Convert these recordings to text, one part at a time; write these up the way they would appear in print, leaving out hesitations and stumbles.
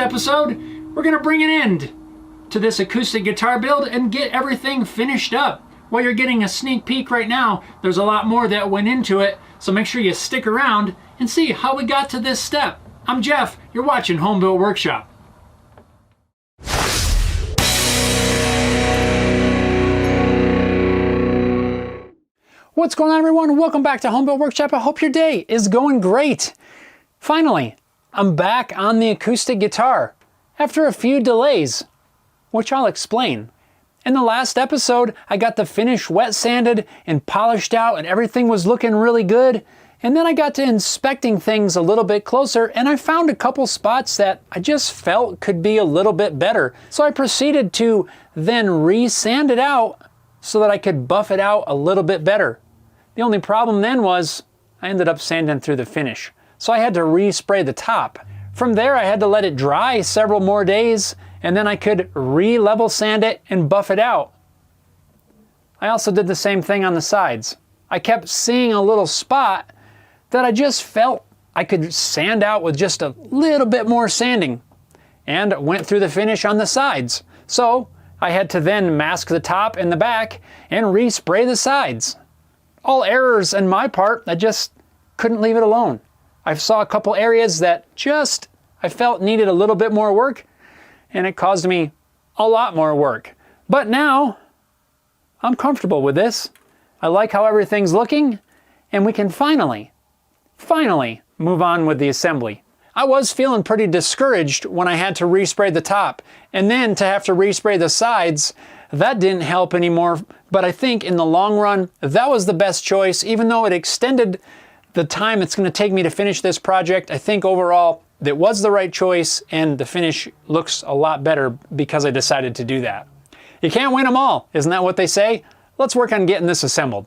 episode, we're going to bring an end to this acoustic guitar build and get everything finished up. While you're getting a sneak peek right now, there's a lot more that went into it, so make sure you stick around and see how we got to this step. I'm Jeff, you're watching Home Built Workshop. What's going on, everyone? Welcome back to Home Built Workshop. I hope your day is going great. Finally, I'm back on the acoustic guitar after a few delays, which I'll explain. In the last episode, I got the finish wet sanded and polished out and everything was looking really good. And then I got to inspecting things a little bit closer and I found a couple spots that I just felt could be a little bit better. So I proceeded to then re-sand it out so that I could buff it out a little bit better. The only problem then was I ended up sanding through the finish. So I had to respray the top. From there, I had to let it dry several more days, and then I could re-level sand it and buff it out. I also did the same thing on the sides. I kept seeing a little spot that I just felt I could sand out with just a little bit more sanding, and went through the finish on the sides. So I had to then mask the top and the back and respray the sides. All errors on my part, I just couldn't leave it alone. I saw a couple areas that I felt needed a little bit more work, and it caused me a lot more work. But now, I'm comfortable with this. I like how everything's looking, and we can finally move on with the assembly. I was feeling pretty discouraged when I had to respray the top, and then to have to respray the sides. That didn't help anymore, but I think in the long run, that was the best choice. Even though it extended the time it's going to take me to finish this project, I think overall that was the right choice, and the finish looks a lot better because I decided to do that. You can't win them all, isn't that what they say? Let's work on getting this assembled.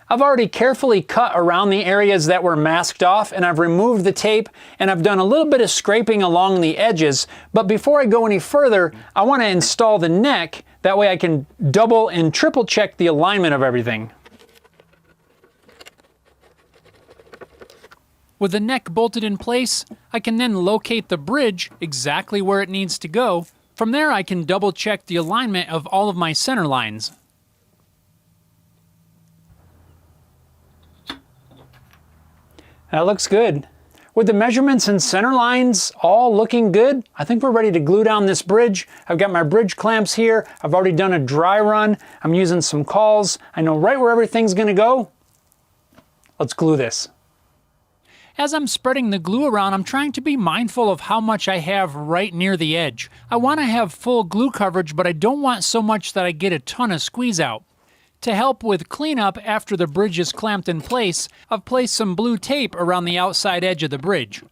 I've already carefully cut around the areas that were masked off, and I've removed the tape, and I've done a little bit of scraping along the edges. But before I go any further, I want to install the neck. That way I can double and triple check the alignment of everything. With the neck bolted in place, I can then locate the bridge exactly where it needs to go. From there, I can double check the alignment of all of my center lines. That looks good. With the measurements and center lines all looking good, I think we're ready to glue down this bridge. I've got my bridge clamps here. I've already done a dry run. I'm using some cauls. I know right where everything's gonna go. Let's glue this. As I'm spreading the glue around, I'm trying to be mindful of how much I have right near the edge. I want to have full glue coverage, but I don't want so much that I get a ton of squeeze out. To help with cleanup after the bridge is clamped in place, I've placed some blue tape around the outside edge of the bridge.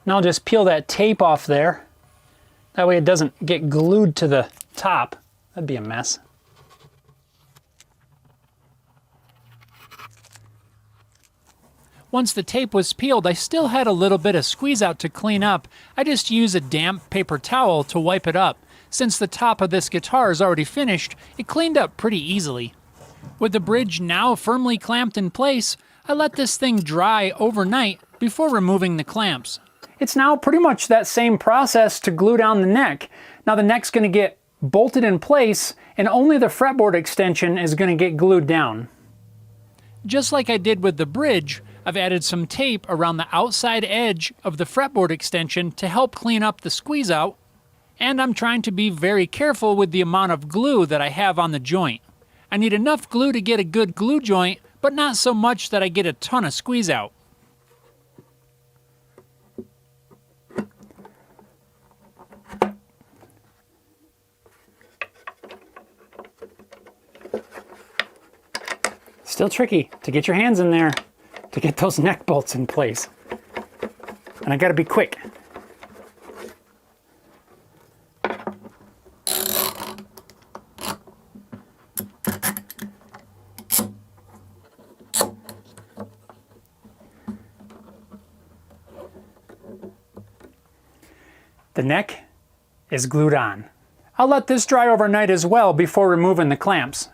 Now I'll just peel that tape off there. That way it doesn't get glued to the top. That'd be a mess. Once the tape was peeled, I still had a little bit of squeeze out to clean up. I just use a damp paper towel to wipe it up. Since the top of this guitar is already finished, it cleaned up pretty easily. With the bridge now firmly clamped in place, I let this thing dry overnight before removing the clamps. It's now pretty much that same process to glue down the neck. Now the neck's going to get bolted in place, and only the fretboard extension is going to get glued down. Just like I did with the bridge, I've added some tape around the outside edge of the fretboard extension to help clean up the squeeze out, and I'm trying to be very careful with the amount of glue that I have on the joint. I need enough glue to get a good glue joint, but not so much that I get a ton of squeeze out. Still tricky to get your hands in there to get those neck bolts in place. And I gotta be quick. The neck is glued on. I'll let this dry overnight as well before removing the clamps.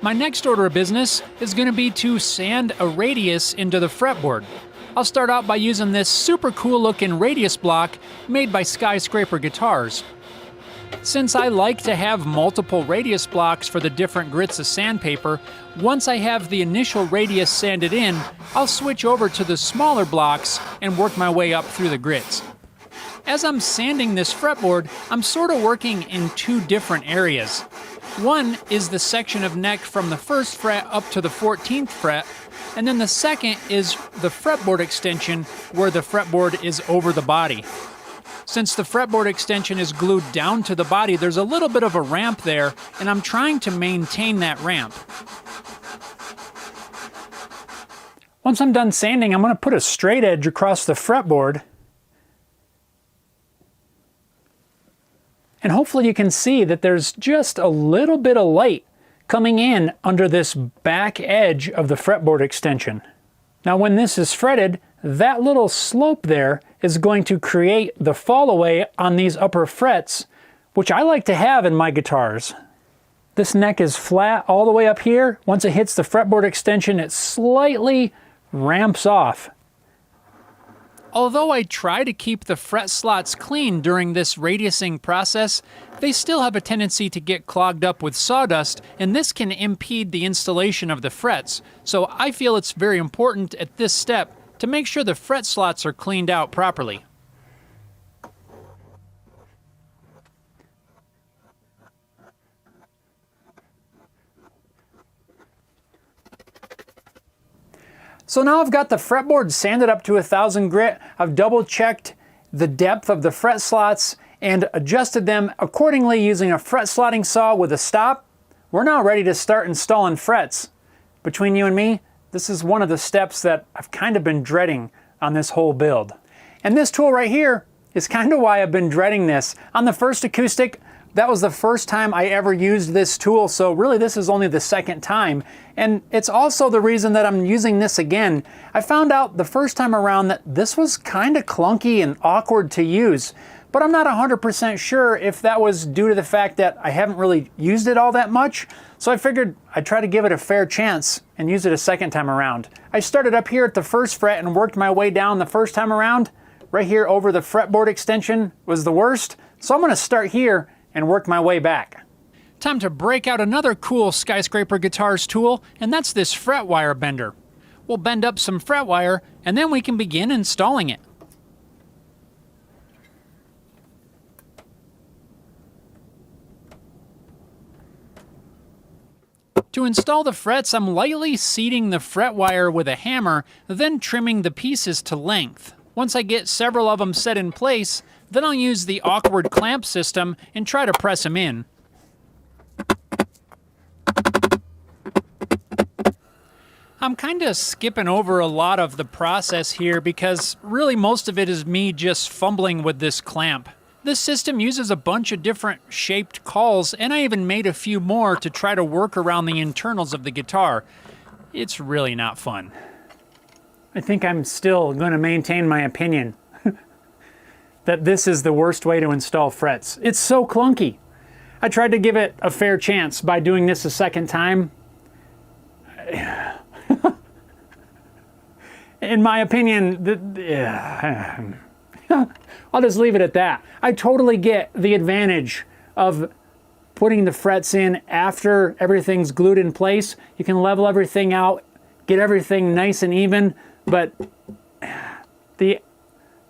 My next order of business is going to be to sand a radius into the fretboard. I'll start out by using this super cool looking radius block made by Skyscraper Guitars. Since I like to have multiple radius blocks for the different grits of sandpaper, once I have the initial radius sanded in, I'll switch over to the smaller blocks and work my way up through the grits. As I'm sanding this fretboard, I'm sort of working in two different areas. One is the section of neck from the 1st fret up to the 14th fret, and then the second is the fretboard extension where the fretboard is over the body. Since the fretboard extension is glued down to the body, there's a little bit of a ramp there, and I'm trying to maintain that ramp. Once I'm done sanding, I'm going to put a straight edge across the fretboard. And hopefully you can see that there's just a little bit of light coming in under this back edge of the fretboard extension. Now when this is fretted, that little slope there is going to create the fall away on these upper frets, which I like to have in my guitars. This neck is flat all the way up here. Once it hits the fretboard extension, it slightly ramps off. Although I try to keep the fret slots clean during this radiusing process, they still have a tendency to get clogged up with sawdust, and this can impede the installation of the frets. So I feel it's very important at this step to make sure the fret slots are cleaned out properly. So now I've got the fretboard sanded up to 1000 grit. I've double checked the depth of the fret slots and adjusted them accordingly using a fret slotting saw with a stop. We're now ready to start installing frets. Between you and me, this is one of the steps that I've kind of been dreading on this whole build. And this tool right here is kind of why I've been dreading this. On the first acoustic, that was the first time I ever used this tool, so really this is only the second time. And it's also the reason that I'm using this again. I found out the first time around that this was kind of clunky and awkward to use, but I'm not 100% sure if that was due to the fact that I haven't really used it all that much. So I figured I'd try to give it a fair chance and use it a second time around. I started up here at the 1st fret and worked my way down the first time around. Right here over the fretboard extension was the worst, so I'm going to start here and work my way back. Time to break out another cool Skyscraper Guitars tool, and that's this fret wire bender. We'll bend up some fret wire, and then we can begin installing it. To install the frets, I'm lightly seating the fret wire with a hammer, then trimming the pieces to length. Once I get several of them set in place, then I'll use the awkward clamp system and try to press them in. I'm kind of skipping over a lot of the process here because really most of it is me just fumbling with this clamp. This system uses a bunch of different shaped cauls, and I even made a few more to try to work around the internals of the guitar. It's really not fun. I think I'm still going to maintain my opinion that this is the worst way to install frets. It's so clunky. I tried to give it a fair chance by doing this a second time. In my opinion, I'll just leave it at that. I totally get the advantage of putting the frets in after everything's glued in place. You can level everything out, get everything nice and even, but the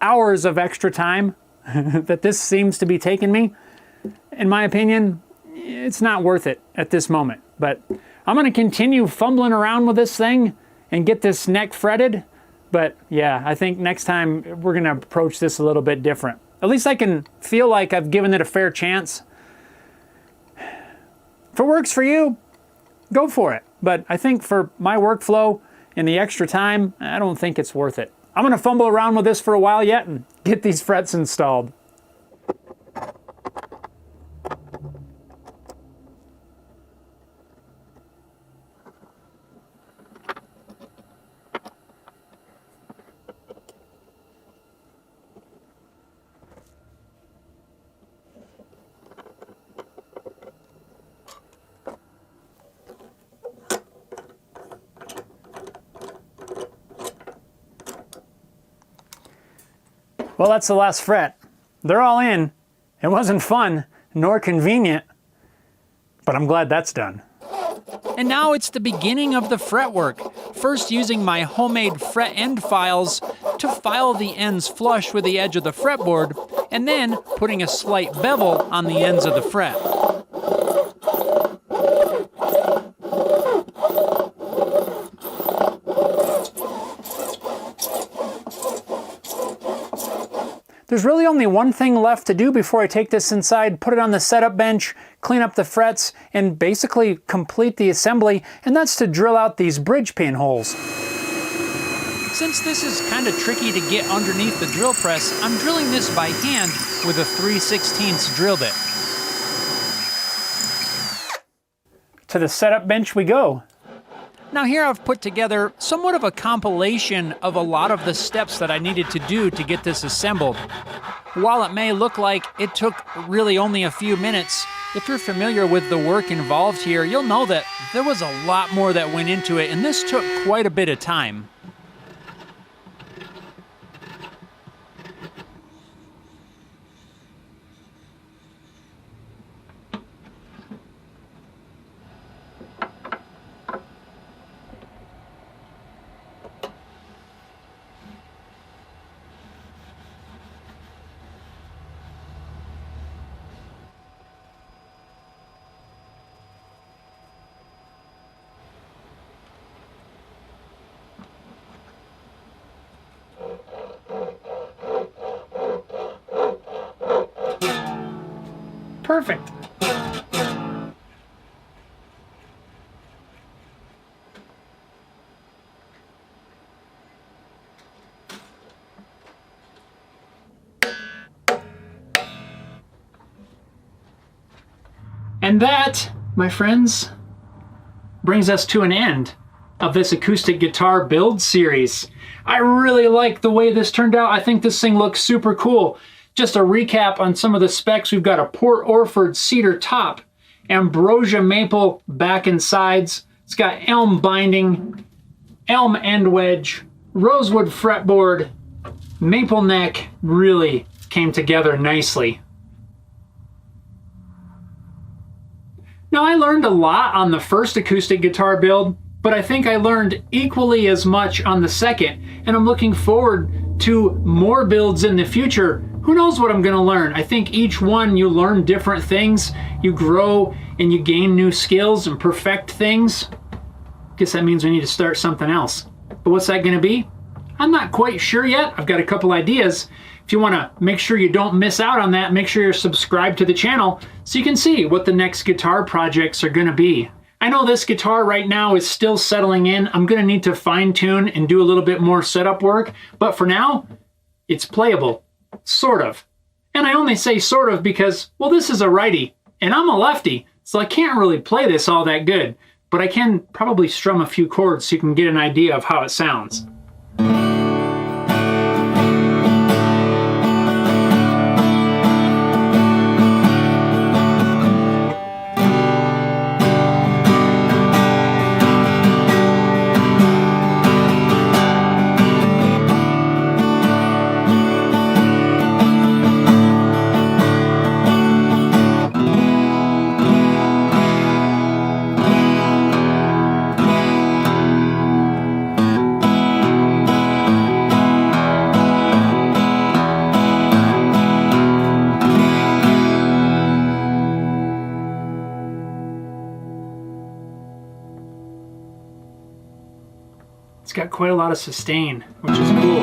hours of extra time that this seems to be taking me, in my opinion, it's not worth it at this moment. But I'm going to continue fumbling around with this thing and get this neck fretted. But yeah, I think next time we're going to approach this a little bit different. At least I can feel like I've given it a fair chance. If it works for you, go for it. But I think for my workflow and the extra time, I don't think it's worth it. I'm going to fumble around with this for a while yet and get these frets installed. Well, that's the last fret. They're all in. It wasn't fun, nor convenient, but I'm glad that's done. And now it's the beginning of the fretwork. First using my homemade fret end files to file the ends flush with the edge of the fretboard, and then putting a slight bevel on the ends of the fret. There's really only one thing left to do before I take this inside, put it on the setup bench, clean up the frets, and basically complete the assembly, and that's to drill out these bridge pin holes. Since this is kind of tricky to get underneath the drill press, I'm drilling this by hand with a 3/16 drill bit. To the setup bench we go. Now here I've put together somewhat of a compilation of a lot of the steps that I needed to do to get this assembled. While it may look like it took really only a few minutes, if you're familiar with the work involved here, you'll know that there was a lot more that went into it, and this took quite a bit of time. Perfect. And that, my friends, brings us to an end of this acoustic guitar build series. I really like the way this turned out. I think this thing looks super cool. Just a recap on some of the specs. We've got a Port Orford cedar top, ambrosia maple back and sides. It's got elm binding, elm end wedge, rosewood fretboard, maple neck. Really came together nicely. Now, I learned a lot on the first acoustic guitar build, but I think I learned equally as much on the second, and I'm looking forward to more builds in the future. Who knows what I'm going to learn? I think each one you learn different things, you grow and you gain new skills and perfect things. Guess that means we need to start something else. But what's that going to be? I'm not quite sure yet. I've got a couple ideas. If you want to make sure you don't miss out on that, make sure you're subscribed to the channel so you can see what the next guitar projects are going to be. I know this guitar right now is still settling in. I'm going to need to fine tune and do a little bit more setup work, but for now, it's playable. Sort of. And I only say sort of because, well, this is a righty, and I'm a lefty, so I can't really play this all that good, but I can probably strum a few chords so you can get an idea of how it sounds. It's got quite a lot of sustain, which is cool.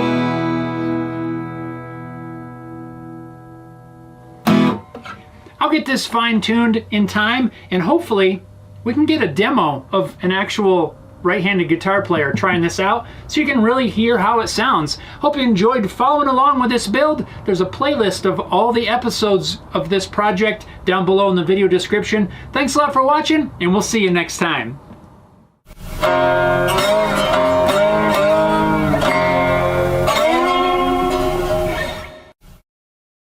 I'll get this fine-tuned in time, and hopefully we can get a demo of an actual right-handed guitar player trying this out so you can really hear how it sounds. Hope you enjoyed following along with this build. There's a playlist of all the episodes of this project down below in the video description. Thanks a lot for watching, and we'll see you next time.